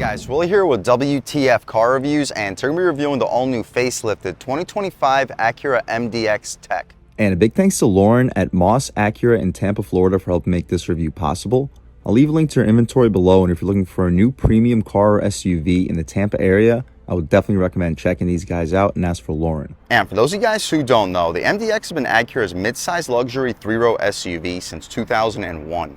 Guys, Willie here with W.T.F car reviews, and today we're going to be reviewing the all-new facelifted 2025 Acura MDX Tech. And a big thanks to Lauren at Moss Acura in Tampa, Florida for helping make this review possible. I'll leave a link to her inventory below, and if you're looking for a new premium car or SUV in the Tampa area, I would definitely recommend checking these guys out and ask for Lauren. And for those of you guys who don't know, the MDX has been Acura's mid-size luxury three-row SUV since 2001.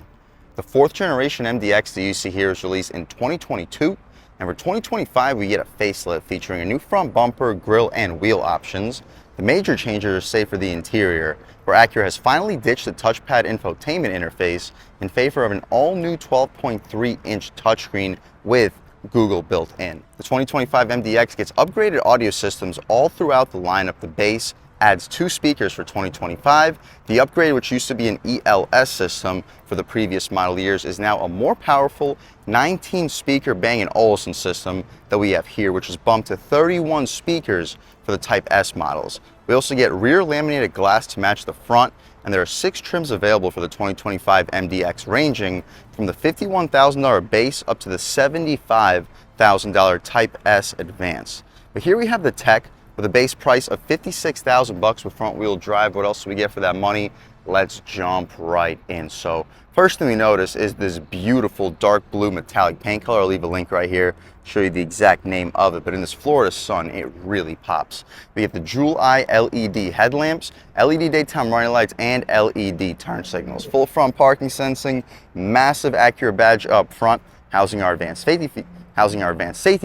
The fourth generation MDX that you see here is released in 2022, and for 2025 we get a facelift featuring a new front bumper, grille, and wheel options. The major changes are saved for the interior, where Acura has finally ditched the touchpad infotainment interface in favor of an all-new 12.3-inch touchscreen with Google built in. The 2025 MDX gets upgraded audio systems all throughout the lineup. The base adds 2 speakers for 2025. The upgrade, which used to be an ELS system for the previous model years, is now a more powerful 19-speaker Bang & Olufsen system that we have here, which is bumped to 31 speakers for the Type S models. We also get rear laminated glass to match the front, and there are 6 trims available for the 2025 MDX, ranging from the $51,000 base up to the $75,000 Type S Advance. But here we have the Tech with a base price of $56,000 with front-wheel drive. What else do we get for that money? Let's jump right in. So first thing we notice is this beautiful dark blue metallic paint color. I'll leave a link right here, show you the exact name of it, but in this Florida sun, it really pops. We get the Jewel Eye LED headlamps, LED daytime running lights, and LED turn signals. Full front parking sensing, massive Acura badge up front, housing our advanced safety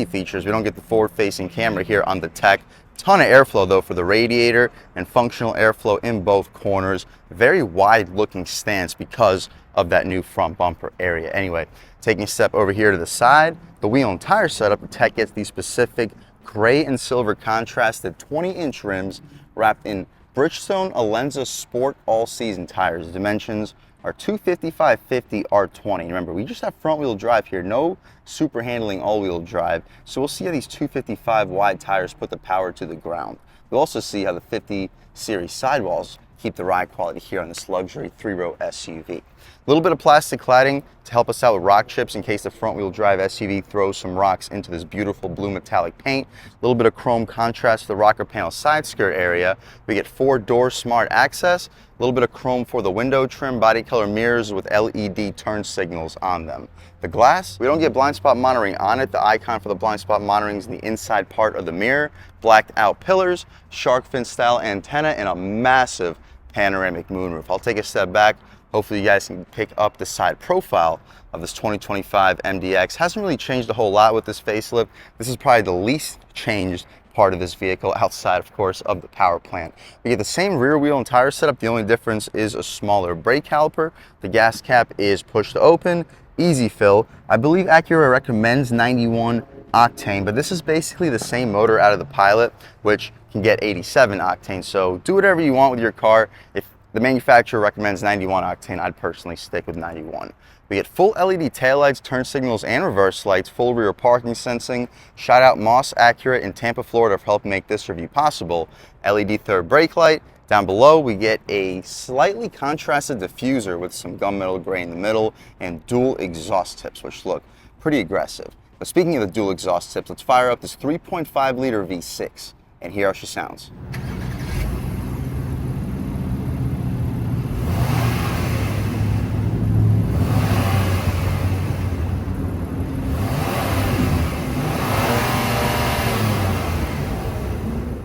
features. We don't get the forward-facing camera here on the Tech. Ton of airflow though for the radiator, and functional airflow in both corners. Very wide looking stance because of that new front bumper area. Anyway, taking a step over here to the side, the wheel and tire setup, the Tech gets these specific gray and silver contrasted 20-inch rims wrapped in Bridgestone Alenza Sport all-season tires. The dimensions are 255/50 R20. Remember, we just have front-wheel drive here, no super handling all-wheel drive. So we'll see how these 255 wide tires put the power to the ground. We'll also see how the 50 series sidewalls keep the ride quality here on this luxury three-row SUV. A little bit of plastic cladding to help us out with rock chips in case the front-wheel drive SUV throws some rocks into this beautiful blue metallic paint. A little bit of chrome contrast to the rocker panel side skirt area. We get 4-door smart access. A little bit of chrome for the window trim, body color mirrors with LED turn signals on them. The glass, we don't get blind spot monitoring on it. The icon for the blind spot monitoring is in the inside part of the mirror. Blacked out pillars, shark fin style antenna, and a massive panoramic moonroof. I'll take a step back. Hopefully you guys can pick up the side profile of this 2025 MDX. Hasn't really changed a whole lot with this facelift. This is probably the least changed part of this vehicle outside, of course, of the power plant. We get the same rear wheel and tire setup. The only difference is a smaller brake caliper. The gas cap is push to open, easy fill. I believe Acura recommends 91 octane, but this is basically the same motor out of the Pilot, which can get 87 octane. So do whatever you want with your car. If the manufacturer recommends 91 octane, I'd personally stick with 91. We get full LED taillights, turn signals, and reverse lights, full rear parking sensing. Shout out Moss Acura in Tampa, Florida for helping make this review possible. LED third brake light. Down below, we get a slightly contrasted diffuser with some gunmetal gray in the middle and dual exhaust tips, which look pretty aggressive. But speaking of the dual exhaust tips, let's fire up this 3.5-liter V6 and hear how she sounds.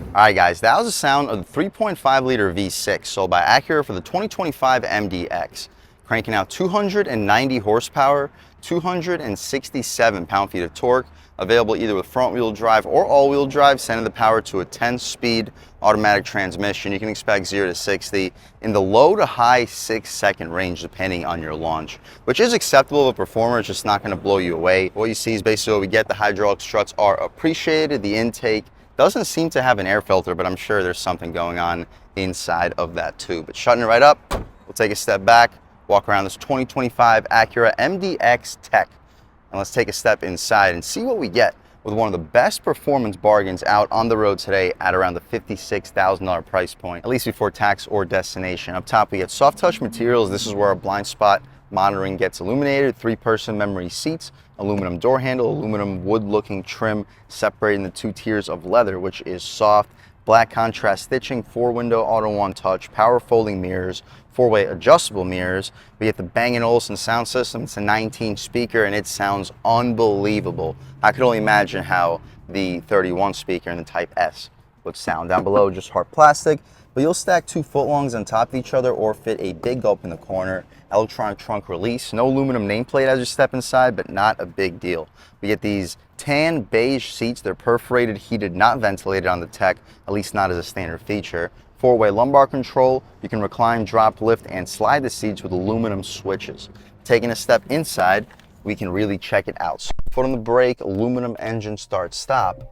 Alright guys, that was the sound of the 3.5-liter V6 sold by Acura for the 2025 MDX. Cranking out 290 horsepower, 267 pound-feet of torque, available either with front-wheel drive or all-wheel drive, sending the power to a 10-speed automatic transmission. You can expect 0 to 60 in the low to high 6-second range depending on your launch, which is acceptable of a performer. It's just not going to blow you away. What you see is basically what we get. The hydraulic struts are appreciated. The intake doesn't seem to have an air filter, but I'm sure there's something going on inside of that too. But shutting it right up, we'll take a step back, walk around this 2025 Acura MDX Tech, and let's take a step inside and see what we get with one of the best performance bargains out on the road today at around the $56,000 price point, at least before tax or destination. Up top, we get soft touch materials. This is where our blind spot Monitoring gets illuminated, 3-person memory seats, aluminum door handle, aluminum wood-looking trim separating the 2 tiers of leather, which is soft, black contrast stitching, 4-window auto one touch, power folding mirrors, 4-way adjustable mirrors. We get the Bang & Olufsen sound system. It's a 19 speaker and it sounds unbelievable. I could only imagine how the 31 speaker in the Type S would sound. Down below, just hard plastic, but you'll stack 2 footlongs on top of each other or fit a big gulp in the corner. Electronic trunk release, no aluminum nameplate as you step inside, but not a big deal. We get these tan beige seats. They're perforated, heated, not ventilated on the Tech, at least not as a standard feature. 4-way lumbar control. You can recline, drop, lift, and slide the seats with aluminum switches. Taking a step inside, we can really check it out. So foot on the brake, aluminum engine start stop,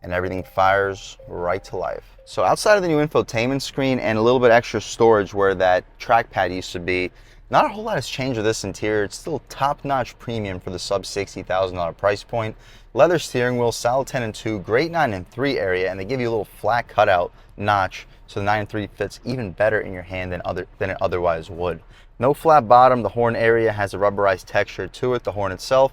and everything fires right to life. So outside of the new infotainment screen and a little bit extra storage where that trackpad used to be, not a whole lot has changed with this interior. It's still top-notch premium for the sub $60,000 price point. Leather steering wheel, solid 10 and 2, great 9 and 3 area, and they give you a little flat cutout notch, so the 9 and 3 fits even better in your hand than it otherwise would. No flat bottom. The horn area has a rubberized texture to it. The horn itself,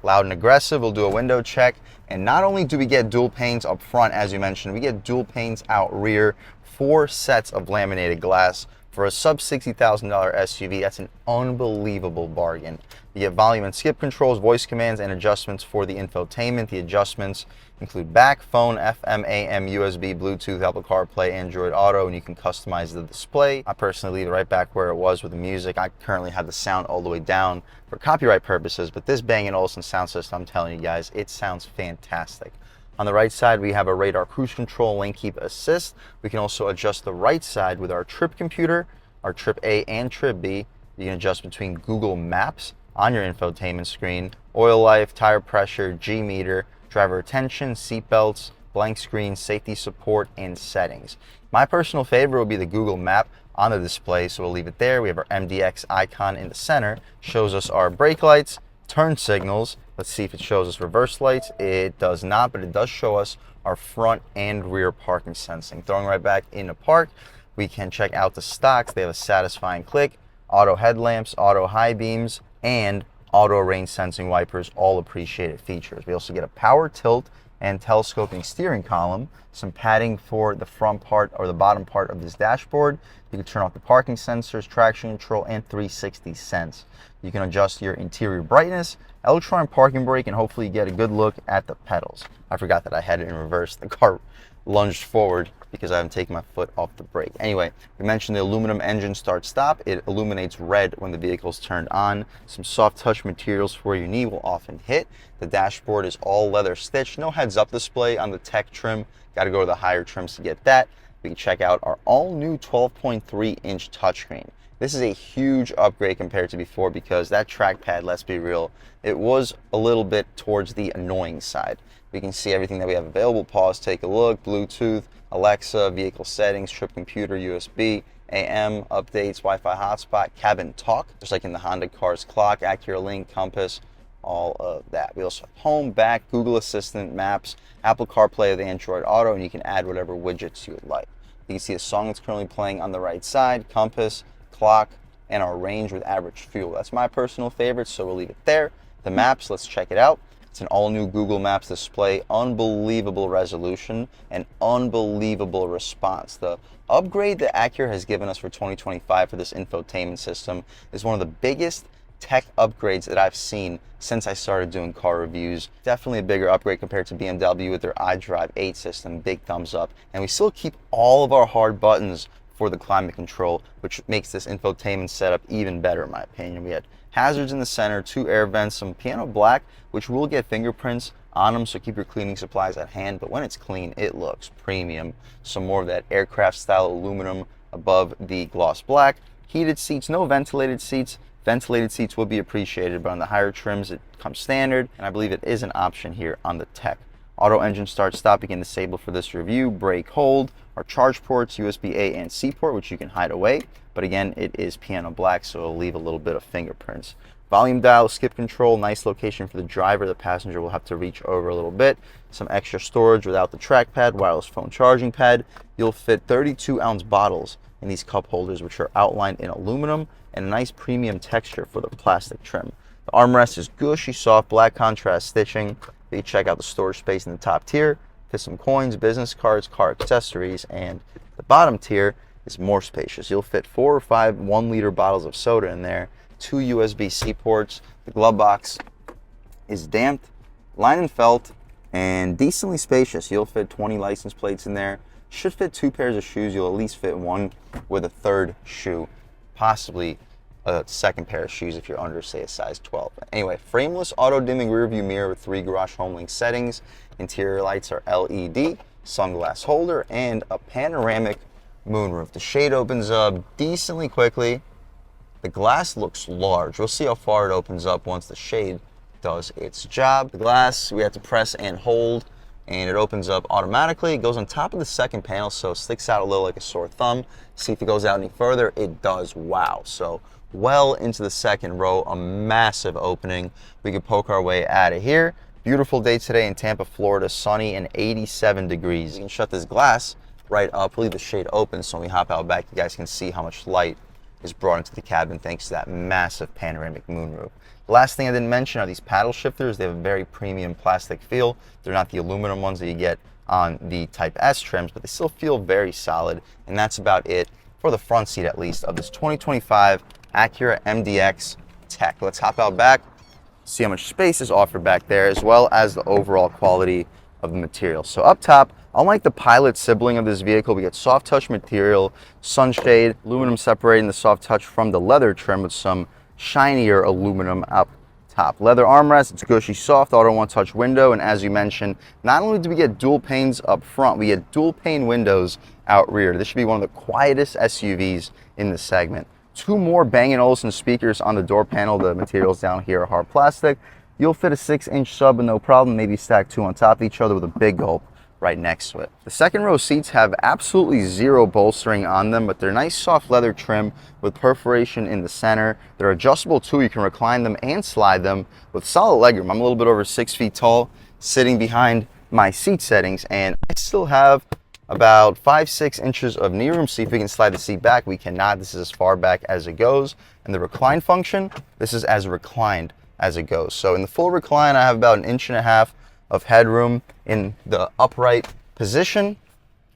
loud and aggressive. We'll do a window check. And not only do we get dual panes up front, as you mentioned, we get dual panes out rear, 4 sets of laminated glass. For a sub $60,000 SUV, that's an unbelievable bargain. You get volume and skip controls, voice commands, and adjustments for the infotainment. The adjustments include back, phone, FM, AM, USB, Bluetooth, Apple CarPlay, Android Auto, and you can customize the display. I personally leave it right back where it was with the music. I currently have the sound all the way down for copyright purposes, but this Bang & Olufsen sound system, I'm telling you guys, it sounds fantastic. On the right side, we have a radar cruise control, lane keep assist. We can also adjust the right side with our trip computer, our trip A and trip B. You can adjust between Google Maps on your infotainment screen, oil life, tire pressure, G meter, driver attention, seat belts, blank screen, safety support, and settings. My personal favorite would be the Google Map on the display, so we'll leave it there. We have our MDX icon in the center, shows us our brake lights, turn signals. Let's see if it shows us reverse lights. It does not, but it does show us our front and rear parking sensing. Throwing right back into park, we can check out the stocks. They have a satisfying click, auto headlamps, auto high beams, and auto rain sensing wipers, all appreciated features. We also get a power tilt and telescoping steering column, some padding for the front part or the bottom part of this dashboard. You can turn off the parking sensors, traction control, and 360 sense. You can adjust your interior brightness, electronic parking brake, and hopefully get a good look at the pedals. I forgot that I had it in reverse. The car lunged forward because I haven't taken my foot off the brake. Anyway, we mentioned the aluminum engine start stop. It illuminates red when the vehicle's turned on. Some soft touch materials for your knee will often hit. The dashboard is all leather stitched. No heads up display on the Tech trim. Got to go to the higher trims to get that. We can check out our all new 12.3 inch touchscreen. This is a huge upgrade compared to before because that trackpad, let's be real, it was a little bit towards the annoying side. We can see everything that we have available. Pause, take a look, Bluetooth, Alexa, vehicle settings, trip computer, USB, AM, updates, Wi-Fi hotspot, cabin talk, just like in the Honda cars, clock, Acura Link, compass, all of that. We also have home, back, Google Assistant, maps, Apple CarPlay with Android Auto, and you can add whatever widgets you would like. You can see a song that's currently playing on the right side, compass, clock, and our range with average fuel. That's my personal favorite, so we'll leave it there. The maps, let's check it out. It's an all-new Google Maps display, unbelievable resolution, and unbelievable response. The upgrade that Acura has given us for 2025 for this infotainment system is one of the biggest tech upgrades that I've seen since I started doing car reviews. Definitely a bigger upgrade compared to BMW with their iDrive 8 system, big thumbs up. And we still keep all of our hard buttons for the climate control, which makes this infotainment setup even better in my opinion. We had hazards in the center, 2 air vents, some piano black, which will get fingerprints on them, so keep your cleaning supplies at hand, but when it's clean, it looks premium. Some more of that aircraft style aluminum above the gloss black. Heated seats, no ventilated seats. Ventilated seats would be appreciated, but on the higher trims, it comes standard, and I believe it is an option here on the Tech. Auto engine start stop, you can disable for this review. Brake hold, our charge ports, USB A and C port, which you can hide away. But again, it is piano black, so it'll leave a little bit of fingerprints. Volume dial, skip control, nice location for the driver. The passenger will have to reach over a little bit. Some extra storage without the trackpad, wireless phone charging pad. You'll fit 32-ounce bottles in these cup holders, which are outlined in aluminum. and a nice premium texture for the plastic trim. The armrest is gushy, soft, black contrast stitching. You check out the storage space in the top tier. Fit some coins, business cards, car accessories, and the bottom tier is more spacious. You'll fit 4 or 5 1-liter bottles of soda in there, 2 USB-C ports. The glove box is damped, lined and felt, and decently spacious. You'll fit 20 license plates in there. Should fit 2 pairs of shoes. You'll at least fit one with a third shoe, possibly a second pair of shoes if you're under, say, a size 12. Anyway, frameless auto-dimming rear view mirror with 3 garage home link settings. Interior lights are LED, sunglass holder, and a panoramic moonroof. The shade opens up decently quickly. The glass looks large. We'll see how far it opens up once the shade does its job. The glass we have to press and hold, and it opens up automatically. It goes on top of the second panel, so it sticks out a little like a sore thumb. See if it goes out any further. It does. Wow. So well into the second row, a massive opening. We could poke our way out of here. Beautiful day today in Tampa, Florida, sunny and 87 degrees. You can shut this glass right up, leave the shade open, so when we hop out back, you guys can see how much light is brought into the cabin thanks to that massive panoramic moonroof. The last thing I didn't mention are these paddle shifters. They have a very premium plastic feel. They're not the aluminum ones that you get on the Type S trims, but they still feel very solid, and that's about it for the front seat, at least, of this 2025 Acura MDX Tech. Let's hop out back, see how much space is offered back there, as well as the overall quality of the material. So up top, unlike the Pilot sibling of this vehicle, we get soft touch material, sunshade, aluminum separating the soft touch from the leather trim with some shinier aluminum up top. Leather armrest, it's gushy soft, auto one touch window, and as you mentioned, not only do we get dual panes up front, we get dual pane windows out rear. This should be one of the quietest SUVs in the segment. 2 more Bang & Olufsen speakers on the door panel. The materials down here are hard plastic. You'll fit a 6-inch sub with no problem, maybe stack 2 on top of each other with a big gulp right next to it. The second row seats have absolutely zero bolstering on them, but they're nice soft leather trim with perforation in the center. They're adjustable too. You can recline them and slide them with solid legroom. I'm a little bit over 6 feet tall, sitting behind my seat settings, and I still have about 5-6 inches of knee room. See if we can slide the seat back. We cannot. This is as far back as it goes. And the recline function, this is as reclined as it goes. So in the full recline, I have about 1.5 inches of headroom. In the upright position,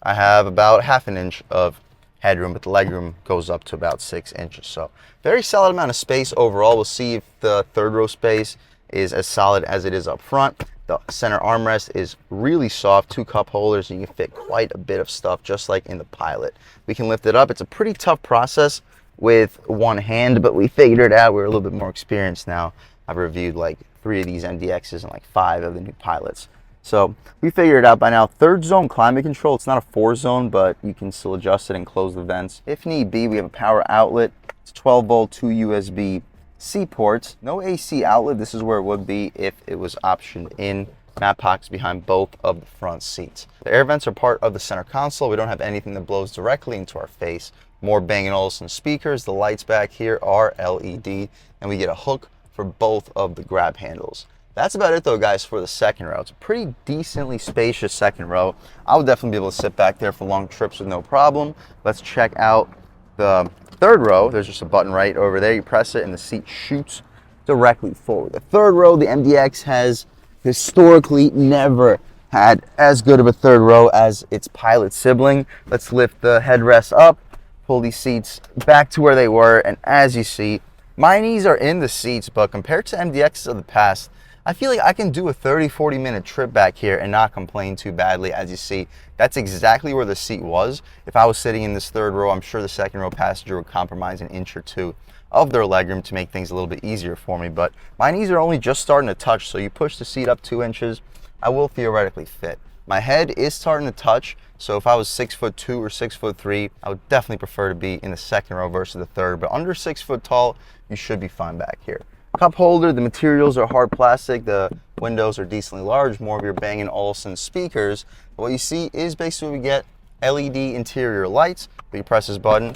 I have about 1/2 inch of headroom, but the legroom goes up to about 6 inches. So very solid amount of space overall. We'll see if the third row space is as solid as it is up front. The center armrest is really soft, 2 cup holders. You can fit quite a bit of stuff, just like in the Pilot. We can lift it up. It's a pretty tough process with one hand, but we figured it out. We're a little bit more experienced now. I've reviewed like 3 of these MDXs and like 5 of the new Pilots. So we figured it out by now. 3rd zone climate control. It's not a 4-zone, but you can still adjust it and close the vents. If need be, we have a power outlet. It's 12 volt, 2 USB-C ports. No AC outlet. This is where it would be if it was optioned in. Mat pockets behind both of the front seats. The air vents are part of the center console. We don't have anything that blows directly into our face. More Bang & Olufsen speakers. The lights back here are LED, and we get a hook for both of the grab handles. That's about it though, guys, for the second row. It's a pretty decently spacious second row. I would definitely be able to sit back there for long trips with no problem. Let's check out the third row. There's just a button right over there. You press it and the seat shoots directly forward. The third row, the MDX has historically never had as good of a third row as its Pilot sibling. Let's lift the headrest up, pull these seats back to where they were, and as you see, my knees are in the seats, but compared to MDXs of the past, I feel like I can do a 30-40 minute trip back here and not complain too badly. As you see, that's exactly where the seat was. If I was sitting in this third row, I'm sure the second row passenger would compromise 1 inch or 2 of their legroom to make things a little bit easier for me, but my knees are only just starting to touch, so you push the seat up 2 inches, I will theoretically fit. My head is starting to touch, so if I was 6'2" or 6'3", I would definitely prefer to be in the second row versus the third, but under 6 foot tall, you should be fine back here. Cup holder, the materials are hard plastic, the windows are decently large, more of your Bang & Olufsen speakers. What you see is basically we get LED interior lights. We press this button,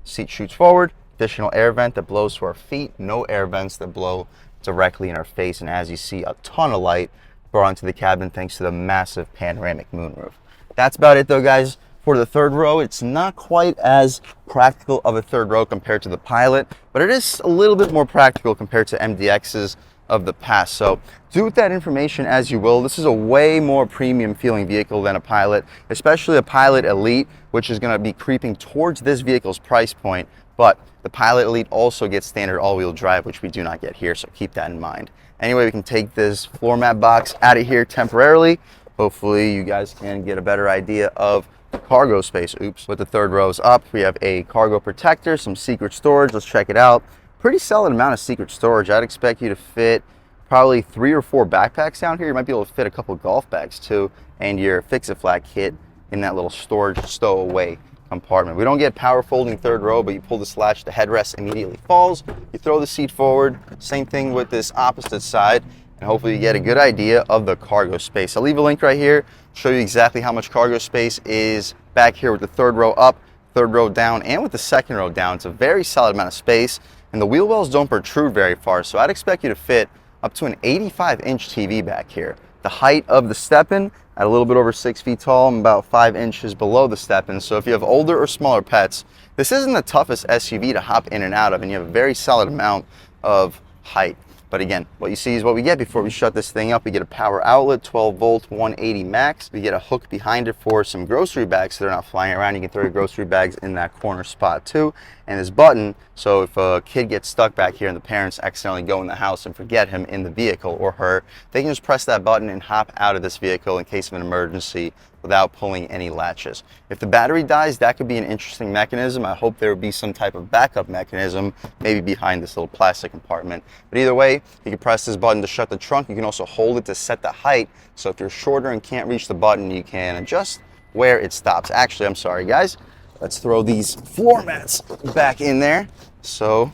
seat shoots forward, additional air vent that blows to our feet, no air vents that blow directly in our face, and as you see, a ton of light brought into the cabin thanks to the massive panoramic moonroof. That's about it though, guys, For the third row, it's not quite as practical of a third row compared to the Pilot, but it is a little bit more practical compared to MDXs of the past. So do with that information as you will. This is a way more premium feeling vehicle than a Pilot, especially a Pilot Elite, which is going to be creeping towards this vehicle's price point. But the Pilot Elite also gets standard all-wheel drive, which we do not get here, so keep that in mind. Anyway, we can take this floor mat box out of here temporarily. Hopefully you guys can get a better idea of cargo space. Oops. With the third rows up, we have a cargo protector, some secret storage. Let's check it out. Pretty solid amount of secret storage. I'd expect you to fit probably 3 or 4 backpacks down here. You might be able to fit a couple golf bags too, and your Fix-A-Flat kit in that little storage stowaway compartment. We don't get power folding third row, but you pull this latch, the headrest immediately falls. You throw the seat forward. Same thing with this opposite side, and hopefully you get a good idea of the cargo space. I'll leave a link right here, show you exactly how much cargo space is back here with the third row up, third row down, and with the second row down. It's a very solid amount of space, and the wheel wells don't protrude very far, so I'd expect you to fit up to an 85-inch TV back here. The height of the step-in at a little bit over 6 feet tall. I'm about 5 inches below the step-in, so if you have older or smaller pets, this isn't the toughest SUV to hop in and out of, and you have a very solid amount of height. But again, what you see is what we get before we shut this thing up. We get a power outlet, 12 volt, 180 max. We get a hook behind it for some grocery bags so they're not flying around. You can throw your grocery bags in that corner spot too. And this button, so if a kid gets stuck back here and the parents accidentally go in the house and forget him in the vehicle, or her, they can just press that button and hop out of this vehicle in case of an emergency without pulling any latches. If the battery dies, that could be an interesting mechanism. I hope there would be some type of backup mechanism, maybe behind this little plastic compartment. But either way, you can press this button to shut the trunk. You can also hold it to set the height. So if you're shorter and can't reach the button, you can adjust where it stops. Actually, I'm sorry guys. Let's throw these floor mats back in there so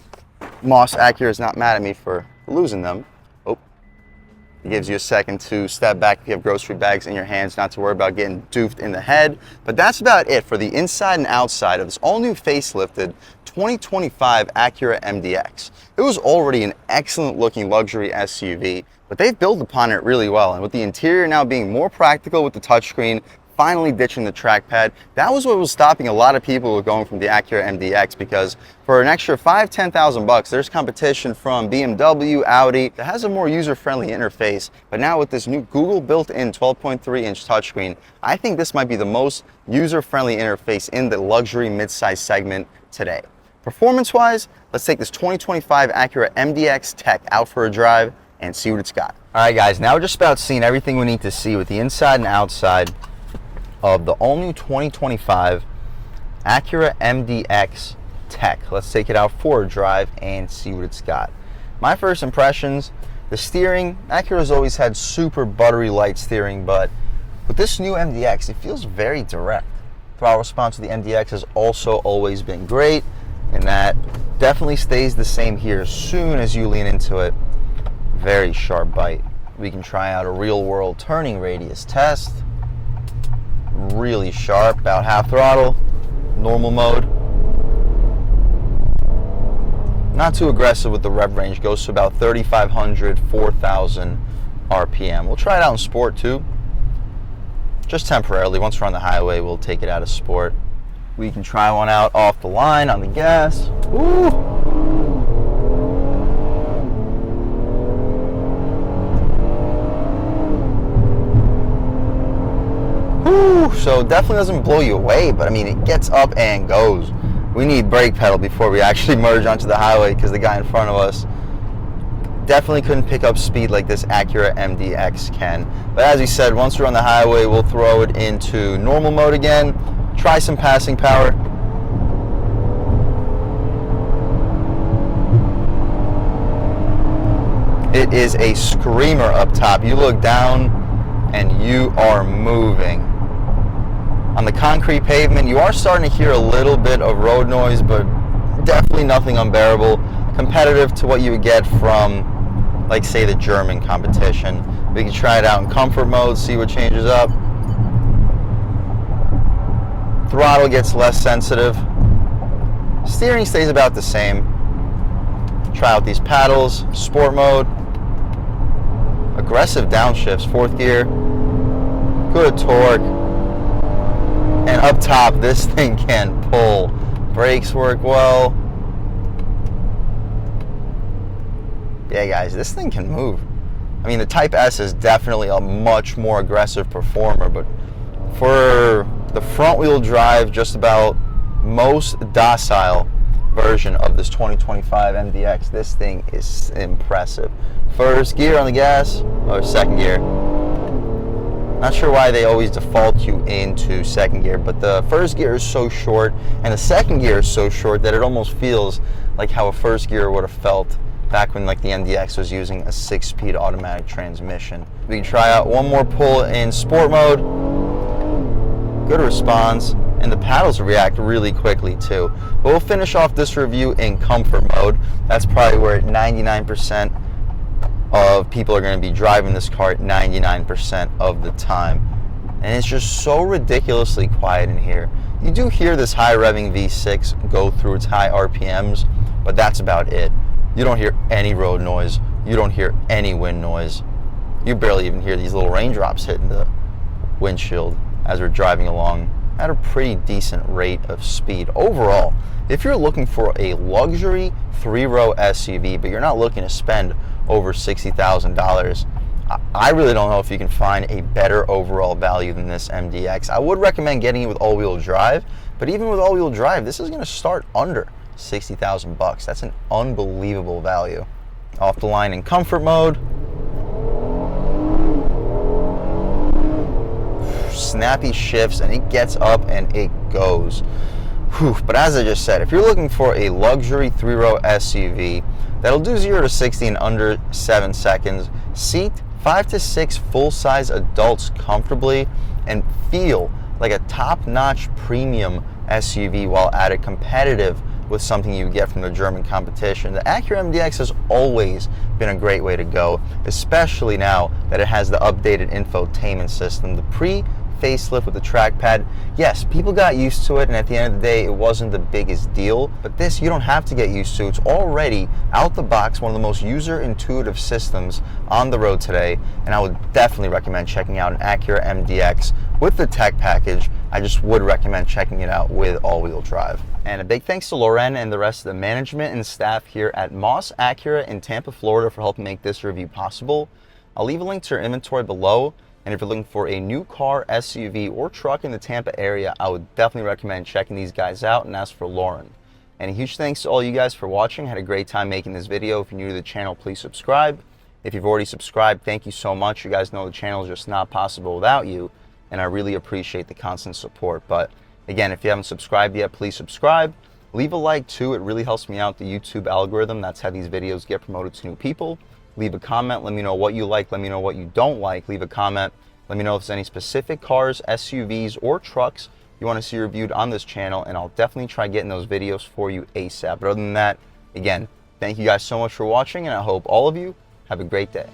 Moss Acura is not mad at me for losing them. It gives you a second to step back if you have grocery bags in your hands, not to worry about getting doofed in the head. But that's about it for the inside and outside of this all-new facelifted 2025 Acura MDX. It was already an excellent-looking luxury SUV, but they've built upon it really well. And with the interior now being more practical with the touchscreen, finally ditching the trackpad, that was what was stopping a lot of people with going from the Acura MDX, because for an extra $5,000-10,000 bucks, there's competition from BMW, Audi that has a more user-friendly interface. But now with this new Google built-in 12.3-inch touchscreen, I think this might be the most user-friendly interface in the luxury mid-size segment today. Performance-wise, let's take this 2025 Acura MDX Tech out for a drive and see what it's got. All right, guys, now we're just about seeing everything we need to see with the inside and outside of the all-new 2025 Acura MDX Tech. Let's take it out for a drive and see what it's got. My first impressions, the steering, Acura's always had super buttery light steering, but with this new MDX, it feels very direct. Throttle response to the MDX has also always been great, and that definitely stays the same here. As soon as you lean into it, very sharp bite. We can try out a real-world turning radius test. Really sharp, about half throttle, normal mode. Not too aggressive with the rev range, goes to about 3,500, 4,000 RPM. We'll try it out in sport too, just temporarily. Once we're on the highway, we'll take it out of sport. We can try one out off the line on the gas. Ooh. So definitely doesn't blow you away, but I mean, it gets up and goes. We need brake pedal before we actually merge onto the highway, because the guy in front of us definitely couldn't pick up speed like this Acura MDX can. But as we said, once we're on the highway, we'll throw it into normal mode again, try some passing power. It is a screamer up top. You look down and you are moving. On the concrete pavement, you are starting to hear a little bit of road noise, but definitely nothing unbearable, competitive to what you would get from, like, say, the German competition. We can try it out in comfort mode, see what changes up. Throttle gets less sensitive. Steering stays about the same. Try out these paddles, sport mode. Aggressive downshifts, fourth gear. Good torque. And up top, this thing can pull. Brakes work well. Yeah, guys, this thing can move. I mean, the Type S is definitely a much more aggressive performer, but for the front-wheel drive, just about most docile version of this 2025 MDX, this thing is impressive. First gear on the gas, or second gear. Not sure why they always default you into second gear, but the first gear is so short, and the second gear is so short that it almost feels like how a first gear would have felt back when like the MDX was using a 6-speed automatic transmission. We can try out one more pull in sport mode. Good response, and the paddles react really quickly too. But we'll finish off this review in comfort mode. That's probably where 99% of people are going to be driving this car 99% of the time. And it's just so ridiculously quiet in here. You do hear this high revving V6 go through its high RPMs, but that's about it. You don't hear any road noise. You don't hear any wind noise. You barely even hear these little raindrops hitting the windshield as we're driving along at a pretty decent rate of speed. Overall, if you're looking for a luxury 3-row SUV, but you're not looking to spend over $60,000, I really don't know if you can find a better overall value than this MDX. I would recommend getting it with all-wheel drive, but even with all-wheel drive, this is going to start under 60,000 bucks. That's an unbelievable value. Off the line in comfort mode. Snappy shifts, and it gets up and it goes. Whew. But as I just said, if you're looking for a luxury 3-row SUV that'll do 0 to 60 in under 7 seconds, seat 5 to 6 full-size adults comfortably, and feel like a top-notch premium SUV while at a competitive with something you get from the German competition, the Acura MDX has always been a great way to go, especially now that it has the updated infotainment system. The pre-facelift with the trackpad, yes, people got used to it, and at the end of the day, it wasn't the biggest deal, but this you don't have to get used to. It's already out the box, one of the most user-intuitive systems on the road today, and I would definitely recommend checking out an Acura MDX with the tech package. I just would recommend checking it out with all-wheel drive. And a big thanks to Loren and the rest of the management and staff here at Moss Acura in Tampa, Florida for helping make this review possible. I'll leave a link to your inventory below, and if you're looking for a new car, SUV, or truck in the Tampa area, I would definitely recommend checking these guys out and ask for Loren. And a huge thanks to all you guys for watching. I had a great time making this video. If you're new to the channel, please subscribe. If you've already subscribed, thank you so much. You guys know the channel is just not possible without you, and I really appreciate the constant support. But again, if you haven't subscribed yet, please subscribe. Leave a like too. It really helps me out, the YouTube algorithm. That's how these videos get promoted to new people. Leave a comment. Let me know what you like. Let me know what you don't like. Leave a comment. Let me know if there's any specific cars, SUVs, or trucks you want to see reviewed on this channel, and I'll definitely try getting those videos for you ASAP. But other than that, again, thank you guys so much for watching, and I hope all of you have a great day.